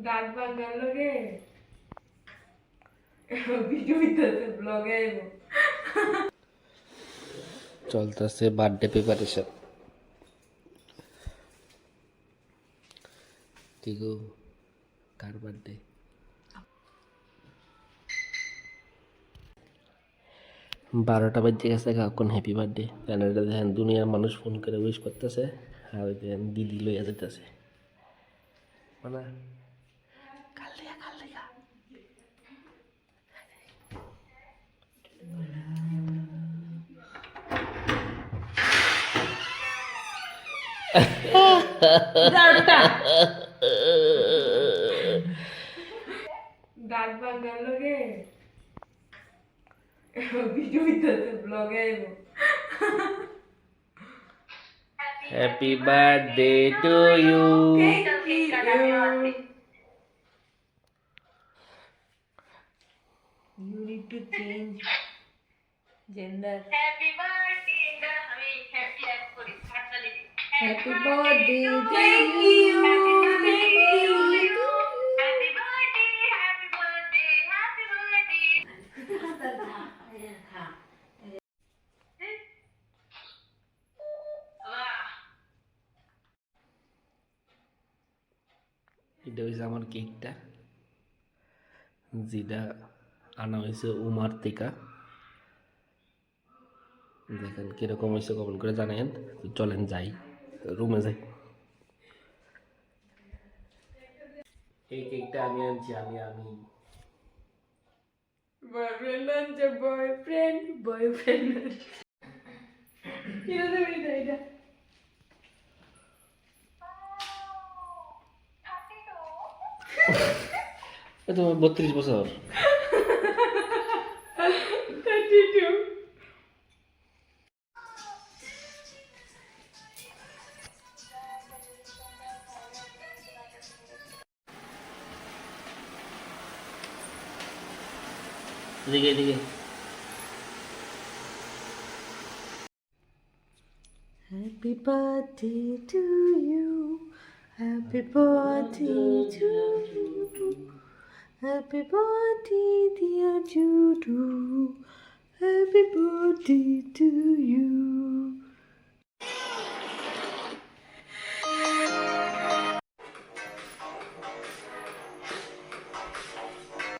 দাঁত ভাঙার লগে ভিডিও হইতেছে ব্লগে আইব চলতেছে বার্থডে প্রিপারেশন। ঠিক কার বার্থডে? 12টা বাজে গেছে, এখন হ্যাপি বার্থডে জানাটা দেখেন দুনিয়ার মানুষ ফোন করে উইশ করতেছে, আর ওই দেখেন দিদি লইয়া যেতেছে মানে কাল দেখা দাঁত ভাঙার লগে ভিডিও হইতেছে ব্লগে আইব happy birthday to you. You need to change gender. Happy birthday, আমি happy act করি, হাততালি দিই। Happy birthday to Thank you. Happy birthday Thank to you. you. Happy birthday, happy birthday, happy birthday. বাহ, এটা হয়েছে আমার কেকটা, যেটা আনা হয়েছে উমার থেকে। দেখেন কিরকম হয়েছে কমেন্ট করে জানেন। চলেন যাই, রুমে যাই। এই কেকটা আমি আনছি, আমি Boyfriend and your boyfriend. You know the way that. তোমার 32 বছর। 32. এদিকে এদিকে। Happy birthday to you. Happy birthday to you. Happy birthday, dear Judu. Happy birthday to you.